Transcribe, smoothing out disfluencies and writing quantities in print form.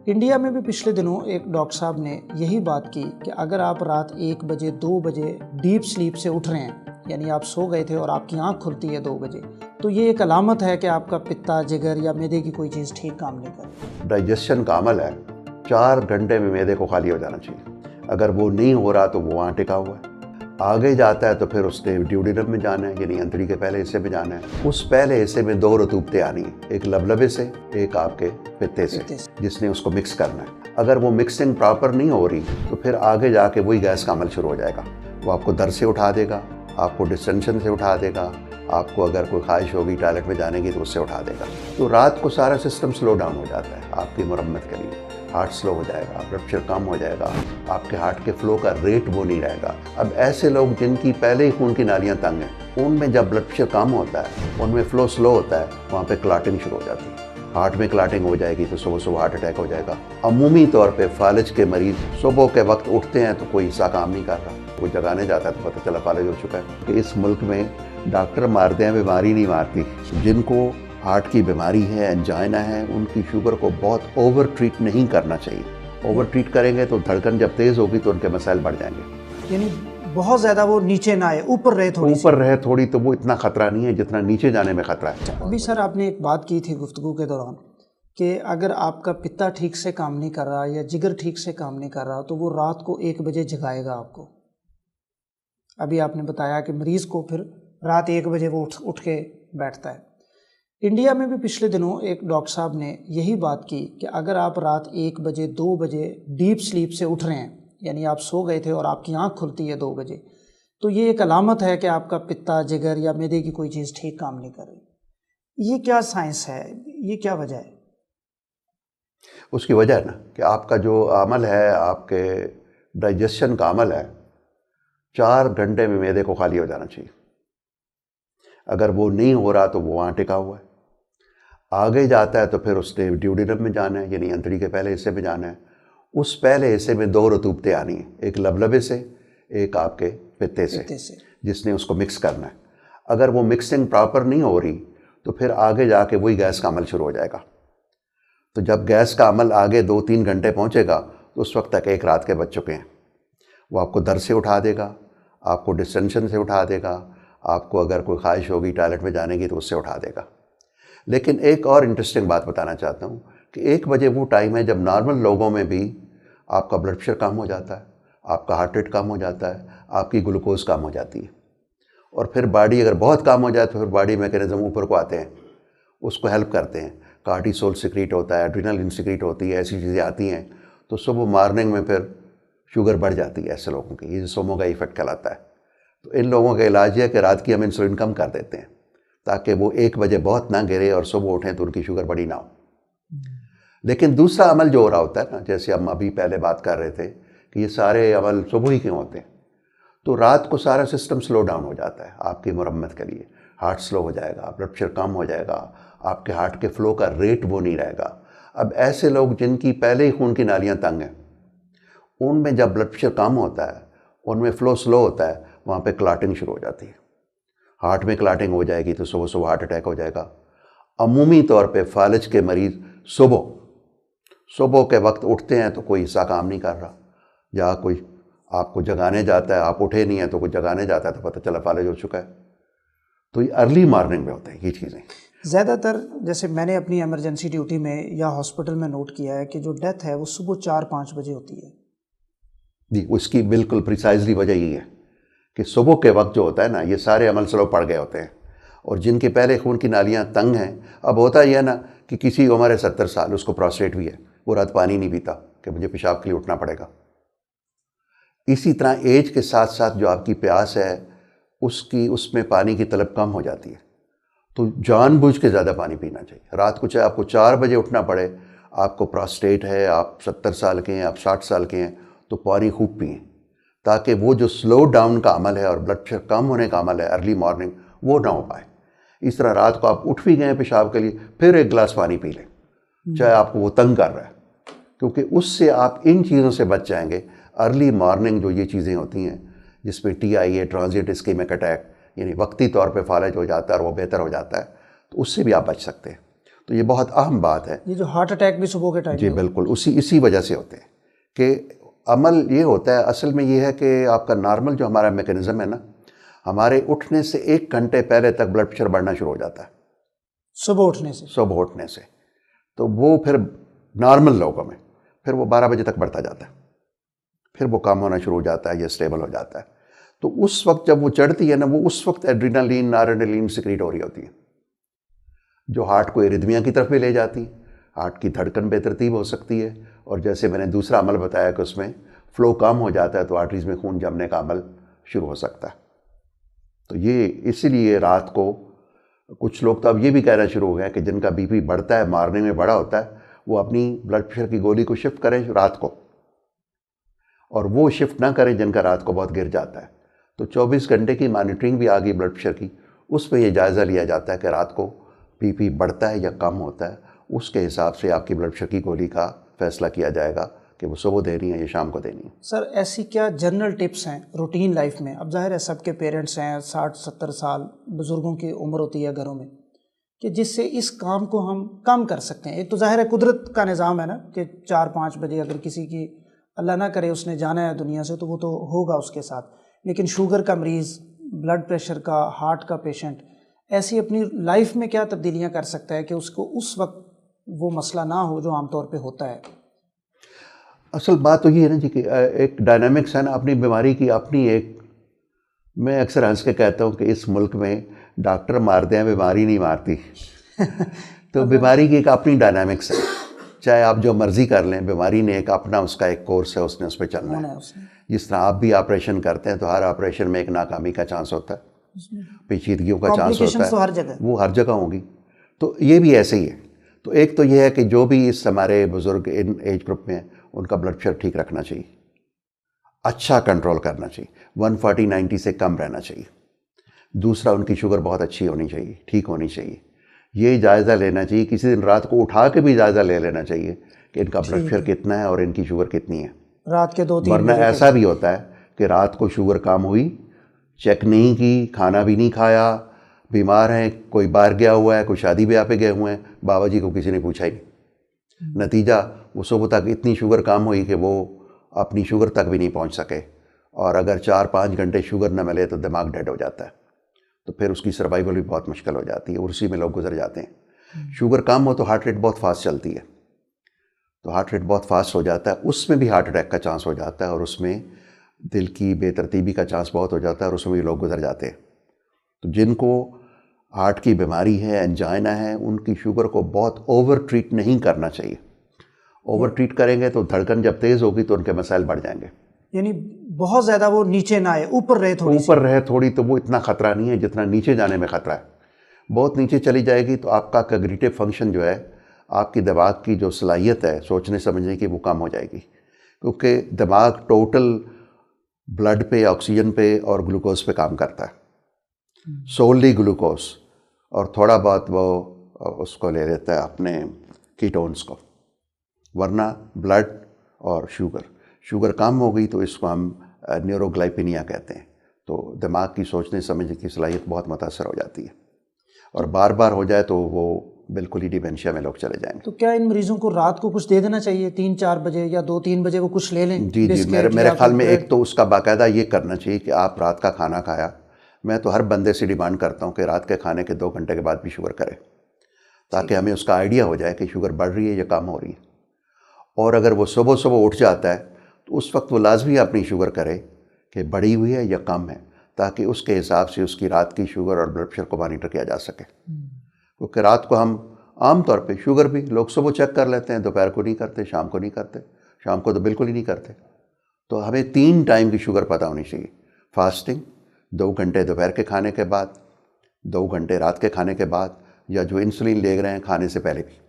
India میں بھی پچھلے دنوں ایک ڈاکٹر صاحب نے یہی بات کی کہ اگر آپ رات 1 بجے 2 بجے ڈیپ سلیپ سے اٹھ رہے ہیں، یعنی آپ سو گئے تھے اور آپ کی آنکھ کھلتی ہے 2 بجے، تو یہ ایک علامت ہے کہ آپ کا پتا، جگر یا معدے کی کوئی چیز ٹھیک کام نہیں کر رہی۔ ڈائجیشن کا عمل ہے 4 گھنٹے میں معدے کو خالی ہو جانا چاہیے۔ اگر وہ نہیں ہو رہا تو وہ وہاں ٹکا ہوا ہے، آگے جاتا ہے تو پھر اس نے ڈیوڈینم میں جانا ہے، یعنی انتڑی کے پہلے حصے میں جانا ہے۔ اس پہلے حصے میں 2 رطوبتیں آنی ہیں، ایک لبلبے سے، ایک آپ کے پتے سے، جس نے اس کو مکس کرنا ہے۔ اگر وہ مکسنگ پراپر نہیں ہو رہی تو پھر آگے جا کے وہی گیس کا عمل شروع ہو جائے گا۔ وہ آپ کو در سے اٹھا دے گا، آپ کو ڈسٹینشن سے اٹھا دے گا، آپ کو اگر کوئی خواہش ہوگی ٹوائلٹ میں جانے کی تو اس سے اٹھا دے گا۔ تو رات کو سارا سسٹم سلو ڈاؤن ہو جاتا ہے آپ کی مرمت کے لیے۔ ہارٹ سلو ہو جائے گا، بلڈ پریشر کم ہو جائے گا، آپ کے ہارٹ کے فلو کا ریٹ وہ نہیں رہے گا۔ اب ایسے لوگ جن کی پہلے ہی خون کی نالیاں تنگ ہیں، ان میں جب بلڈ پریشر کم ہوتا ہے، ان میں فلو سلو ہوتا ہے، وہاں پہ کلاٹنگ شروع ہو جاتی ہے۔ ہارٹ میں کلاٹنگ ہو جائے گی تو صبح صبح ہارٹ اٹیک ہو جائے گا۔ عمومی طور پہ فالج کے مریض صبح کے وقت اٹھتے ہیں تو کوئی حصہ کام نہیں کر رہا، کوئی جگانے جاتا ہے تو پتہ چلا فالج ہو چکا ہے۔ کہ اس ملک میں ڈاکٹر مارتے ہیں، بیماری نہیں مارتی۔ جن کو ہارٹ کی بیماری ہے، انجائنا ہے، ان کی شوگر کو بہت اوور ٹریٹ نہیں کرنا چاہیے۔ اوور ٹریٹ کریں گے تو دھڑکن جب تیز ہوگی تو ان کے مسائل بڑھ جائیں گے۔ یعنی بہت زیادہ وہ نیچے نہ آئے، اوپر رہے تھوڑی تو وہ اتنا خطرہ نہیں ہے جتنا نیچے جانے میں خطرہ ہے۔ ابھی سر آپ نے ایک بات کی تھی گفتگو کے دوران کہ اگر آپ کا پتا ٹھیک سے کام نہیں کر رہا یا جگر ٹھیک سے کام نہیں کر رہا تو وہ رات کو 1 بجے جگائے گا آپ کو۔ ابھی آپ نے بتایا کہ مریض کو پھر رات 1 بجے وہ اٹھ کے بیٹھتا ہے۔ انڈیا میں بھی پچھلے دنوں ایک ڈاکٹر صاحب نے یہی بات کی کہ اگر آپ رات 1 بجے 2 بجے ڈیپ سلیپ سے اٹھ رہے ہیں، یعنی آپ سو گئے تھے اور آپ کی آنکھ کھلتی ہے 2 بجے، تو یہ ایک علامت ہے کہ آپ کا پتا، جگر یا معدے کی کوئی چیز ٹھیک کام نہیں کر رہی۔ یہ کیا سائنس ہے؟ یہ کیا وجہ ہے؟ اس کی وجہ ہے نا کہ آپ کا جو عمل ہے، آپ کے ڈائجیشن کا عمل ہے 4 گھنٹے میں معدے کو خالی ہو جانا چاہیے۔ اگر وہ نہیں ہو رہا تو وہ وہاں ٹکا ہوا ہے، آگے جاتا ہے تو پھر اس نے ڈیوڈینم میں جانا ہے، یعنی انتڑی کے پہلے حصے میں جانا ہے۔ اس پہلے حصے میں 2 رطوبتیں آنی ہیں، ایک لبلبے سے، ایک آپ کے پتے سے، جس نے اس کو مکس کرنا ہے۔ اگر وہ مکسنگ پراپر نہیں ہو رہی تو پھر آگے جا کے وہی گیس کا عمل شروع ہو جائے گا۔ تو جب گیس کا عمل آگے 2-3 گھنٹے پہنچے گا تو اس وقت تک 1 رات کے بچ چکے ہیں۔ وہ آپ کو در سے اٹھا دے گا، آپ کو ڈسٹینشن سے اٹھا دے گا، آپ کو اگر کوئی خواہش ہوگی ٹوائلٹ میں جانے کی تو اس سے اٹھا دے گا۔ لیکن ایک اور انٹرسٹنگ بات بتانا چاہتا ہوں کہ 1 بجے وہ ٹائم ہے جب نارمل لوگوں میں بھی آپ کا بلڈ پریشر کم ہو جاتا ہے، آپ کا ہارٹ ریٹ کم ہو جاتا ہے، آپ کی گلوکوز کم ہو جاتی ہے، اور پھر باڈی اگر بہت کم ہو جائے تو پھر باڈی میکینزم اوپر کو آتے ہیں، اس کو ہیلپ کرتے ہیں۔ کارٹیسول سیکریٹ ہوتا ہے، ایڈرینل سیکریٹ ہوتی ہے، ایسی چیزیں آتی ہیں، تو صبح مارننگ میں پھر شوگر بڑھ جاتی ہے ایسے لوگوں کی۔ یہ سومو کا ایفیکٹ کہلاتا ہے۔ تو ان لوگوں کا علاج یہ ہے کہ رات کی ہم انسولین کم کر دیتے ہیں تاکہ وہ 1 بجے بہت نہ گرے اور صبح اٹھیں تو ان کی شوگر بڑی نہ ہو۔ لیکن دوسرا عمل جو ہو رہا ہوتا ہے نا، جیسے ہم ابھی پہلے بات کر رہے تھے کہ یہ سارے عمل صبح ہی کیوں ہوتے ہیں، تو رات کو سارا سسٹم سلو ڈاؤن ہو جاتا ہے آپ کی مرمت کے لیے۔ ہارٹ سلو ہو جائے گا، بلڈ پریشر کم ہو جائے گا، آپ کے ہارٹ کے فلو کا ریٹ وہ نہیں رہے گا۔ اب ایسے لوگ جن کی پہلے ہی خون کی نالیاں تنگ ہیں، ان میں جب بلڈ پریشر کم ہوتا ہے، ان میں فلو سلو ہوتا ہے، وہاں پہ کلاٹنگ شروع ہو جاتی ہے۔ ہارٹ میں کلاٹنگ ہو جائے گی تو صبح صبح ہارٹ اٹیک ہو جائے گا۔ عمومی طور پہ فالج کے مریض صبح کے وقت اٹھتے ہیں تو کوئی حصہ کام نہیں کر رہا، یا کوئی آپ کو جگانے جاتا ہے، آپ اٹھے نہیں ہیں تو کوئی جگانے جاتا ہے تو پتہ چلا فالج ہو چکا ہے۔ تو یہ ارلی مارننگ میں ہوتا ہے یہ چیزیں۔ زیادہ تر جیسے میں نے اپنی ایمرجنسی ڈیوٹی میں یا ہاسپٹل میں نوٹ کیا ہے کہ جو ڈیتھ ہے وہ صبح 4-5 بجے ہوتی ہے۔ جی، اس کی بالکل پریسائزلی وجہ یہی ہے کہ صبح کے وقت جو ہوتا ہے نا، یہ سارے عمل سلو پڑ گئے ہوتے ہیں، اور جن کے پہلے خون کی نالیاں تنگ ہیں، اب ہوتا یہ ہے نا کہ کسی عمر ہے 70 سال، اس کو پروسٹیٹ بھی ہے، وہ رات پانی نہیں پیتا کہ مجھے پیشاب کے لیے اٹھنا پڑے گا۔ اسی طرح ایج کے ساتھ ساتھ جو آپ کی پیاس ہے اس میں پانی کی طلب کم ہو جاتی ہے، تو جان بوجھ کے زیادہ پانی پینا چاہیے۔ رات کو چاہے آپ کو 4 بجے اٹھنا پڑے، آپ کو پروسٹیٹ ہے، آپ 70 سال کے ہیں، آپ 60 سال کے ہیں، تو پانی خوب پئیں تاکہ وہ جو سلو ڈاؤن کا عمل ہے اور بلڈ پریشر کم ہونے کا عمل ہے ارلی مارننگ، وہ نہ ہو پائے۔ اس طرح رات کو آپ اٹھ بھی گئے پیشاب کے لیے، پھر 1 گلاس پانی پی لیں، چاہے آپ کو وہ تنگ کر رہا ہے، کیونکہ اس سے آپ ان چیزوں سے بچ جائیں گے۔ ارلی مارننگ جو یہ چیزیں ہوتی ہیں جس میں TIA ٹرانزینٹ اسکیمک اٹیک، یعنی وقتی طور پہ فالج ہو جاتا ہے اور وہ بہتر ہو جاتا ہے، تو اس سے بھی آپ بچ سکتے ہیں۔ تو یہ بہت اہم بات ہے. یہ جو ہارٹ اٹیک بھی صبح کے ٹائم جی بالکل اسی وجہ سے ہوتے ہیں کہ عمل یہ ہوتا ہے. اصل میں یہ ہے کہ آپ کا نارمل جو ہمارا میکینزم ہے نا، ہمارے اٹھنے سے 1 گھنٹے پہلے تک بلڈ پریشر بڑھنا شروع ہو جاتا ہے. صبح اٹھنے سے تو وہ پھر نارمل لوگوں میں پھر وہ 12 بجے تک بڑھتا جاتا ہے، پھر وہ کم ہونا شروع ہو جاتا ہے یا اسٹیبل ہو جاتا ہے. تو اس وقت جب وہ چڑھتی ہے نا، وہ اس وقت ایڈرینالین نارڈرنلین سیکریٹ ہو رہی ہوتی ہے، جو ہارٹ کو ایریدمیا کی طرف بھی لے جاتی. ہارٹ کی دھڑکن بے ترتیب ہو سکتی ہے، اور جیسے میں نے دوسرا عمل بتایا کہ اس میں فلو کم ہو جاتا ہے تو آرٹریز میں خون جمنے کا عمل شروع ہو سکتا ہے. تو یہ اسی لیے رات کو کچھ لوگ تو اب یہ بھی کہنا شروع ہو گئے کہ جن کا بی پی بڑھتا ہے، مارننگ میں بڑا ہوتا ہے، وہ اپنی بلڈ پریشر کی گولی کو شفٹ کریں رات کو، اور وہ شفٹ نہ کریں جن کا رات کو بہت گر جاتا ہے. تو 24 گھنٹے کی مانیٹرنگ بھی آ گئی بلڈ پریشر کی، اس میں یہ جائزہ لیا جاتا ہے کہ رات کو بی پی بڑھتا ہے یا کم ہوتا ہے، اس کے حساب سے آپ کی بلڈ پریشر کی گولی کا فیصلہ کیا جائے گا کہ وہ صبح دینی ہے یا شام کو دینی ہے. سر ایسی کیا جنرل ٹپس ہیں روٹین لائف میں؟ اب ظاہر ہے سب کے پیرنٹس ہیں 60-70 سال بزرگوں کی عمر ہوتی ہے گھروں میں، کہ جس سے اس کام کو ہم کم کر سکتے ہیں. ایک تو ظاہر ہے قدرت کا نظام ہے نا کہ 4-5 بجے اگر کسی کی اللہ نہ کرے اس نے جانا ہے دنیا سے تو وہ تو ہوگا اس کے ساتھ، لیکن شوگر کا مریض، بلڈ پریشر کا، ہارٹ کا پیشنٹ ایسی اپنی لائف میں کیا تبدیلیاں کر سکتا ہے کہ اس کو اس وقت وہ مسئلہ نہ ہو جو عام طور پہ ہوتا ہے؟ اصل بات تو یہ ہے نا جی کہ ایک ڈائنامکس ہے نا اپنی بیماری کی، اپنی ایک، میں اکثر ہنس کے کہتا ہوں کہ اس ملک میں ڈاکٹر مارتے ہیں، بیماری نہیں مارتی. تو بیماری کی ایک اپنی ڈائنامکس ہے، چاہے آپ جو مرضی کر لیں، بیماری نے ایک اپنا اس کا ایک کورس ہے، اس نے اس پہ چلنا ہے. جس طرح آپ بھی آپریشن کرتے ہیں تو ہر آپریشن میں ایک ناکامی کا چانس ہوتا ہے، پیچیدگیوں کا چانس ہوتا ہے، وہ ہر جگہ ہوں گی. تو یہ بھی ایسے ہی ہے. تو ایک تو یہ ہے کہ جو بھی اس ہمارے بزرگ ان ایج گروپ میں ہیں ان کا بلڈ پریشر ٹھیک رکھنا چاہیے، اچھا کنٹرول کرنا چاہیے، 140/90 سے کم رہنا چاہیے. دوسرا ان کی شوگر بہت اچھی ہونی چاہیے، ٹھیک ہونی چاہیے. یہ جائزہ لینا چاہیے، کسی دن رات کو اٹھا کے بھی جائزہ لے لینا چاہیے کہ ان کا بلڈ پریشر کتنا ہے اور ان کی شوگر کتنی ہے. رات کے 2-3 ورنہ ایسا بھی ہوتا ہے کہ رات کو شوگر کم ہوئی، چیک نہیں کی، کھانا بھی نہیں کھایا، بیمار ہیں، کوئی باہر گیا ہوا ہے، کوئی شادی بیاہ پہ گئے ہوئے ہیں، بابا جی کو کسی نے پوچھا ہی نہیں. نتیجہ وہ صبح تک اتنی شوگر کم ہوئی کہ وہ اپنی شوگر تک بھی نہیں پہنچ سکے. اور اگر 4-5 گھنٹے شوگر نہ ملے تو دماغ ڈیڈ ہو جاتا ہے، تو پھر اس کی سروائیول بھی بہت مشکل ہو جاتی ہے، اور اسی میں لوگ گزر جاتے ہیں. شوگر کم ہو تو ہارٹ ریٹ بہت فاسٹ چلتی ہے، تو ہارٹ ریٹ بہت فاسٹ ہو جاتا ہے، اس میں بھی ہارٹ اٹیک کا چانس ہو جاتا ہے، اور اس میں دل کی بے ترتیبی کا چانس بہت ہو جاتا ہے، اور اس میں بھی لوگ گزر جاتے ہیں. تو جن کو ہارٹ کی بیماری ہے، انجائنا ہے، ان کی شوگر کو بہت اوور ٹریٹ نہیں کرنا چاہیے. اوور ٹریٹ کریں گے تو دھڑکن جب تیز ہوگی تو ان کے مسائل بڑھ جائیں گے. یعنی بہت زیادہ وہ نیچے نہ آئے، اوپر رہے تھوڑی تو وہ اتنا خطرہ نہیں ہے جتنا نیچے جانے میں خطرہ ہے. بہت نیچے چلی جائے گی تو آپ کا کگنیٹو فنکشن جو ہے، آپ کی دماغ کی جو صلاحیت ہے سوچنے سمجھنے کی، وہ کم ہو جائے گی. کیونکہ دماغ ٹوٹل بلڈ پہ، آکسیجن پہ اور گلوکوز پہ کام کرتا ہے، سوللی گلوکوز، اور تھوڑا بہت وہ اس کو لے لیتا ہے اپنے کیٹونز کو. ورنہ بلڈ اور شوگر کم ہو گئی تو اس کو ہم نیوروگلائپینیا کہتے ہیں. تو دماغ کی سوچنے سمجھنے کی صلاحیت بہت متاثر ہو جاتی ہے، اور بار بار ہو جائے تو وہ بالکل ہی ڈیمینشیا میں لوگ چلے جائیں گے. تو کیا ان مریضوں کو رات کو کچھ دے دینا چاہیے 3-4 بجے یا 2-3 بجے وہ کچھ لے لیں؟ جی میرے خیال میں ایک تو اس کا باقاعدہ یہ کرنا چاہیے کہ آپ رات کا کھانا کھایا، میں تو ہر بندے سے ڈیمانڈ کرتا ہوں کہ رات کے کھانے کے 2 گھنٹے کے بعد بھی شوگر کرے، تاکہ ہمیں اس کا آئیڈیا ہو جائے کہ شوگر بڑھ رہی ہے یا کم ہو رہی ہے. اور اگر وہ صبح اٹھ جاتا ہے تو اس وقت وہ لازمی اپنی شوگر کرے کہ بڑھی ہوئی ہے یا کم ہے، تاکہ اس کے حساب سے اس کی رات کی شوگر اور بلڈ پریشر کو مانیٹر کیا جا سکے. کیونکہ رات کو ہم عام طور پہ شوگر بھی لوگ صبح چیک کر لیتے ہیں، دوپہر کو نہیں کرتے، شام کو نہیں کرتے، شام کو تو بالکل ہی نہیں کرتے. تو ہمیں 3 ٹائم کی شوگر پتہ ہونی چاہیے. فاسٹنگ 2 گھنٹے دوپہر کے کھانے کے بعد، 2 گھنٹے رات کے کھانے کے بعد، یا جو انسولین لے رہے ہیں کھانے سے پہلے بھی.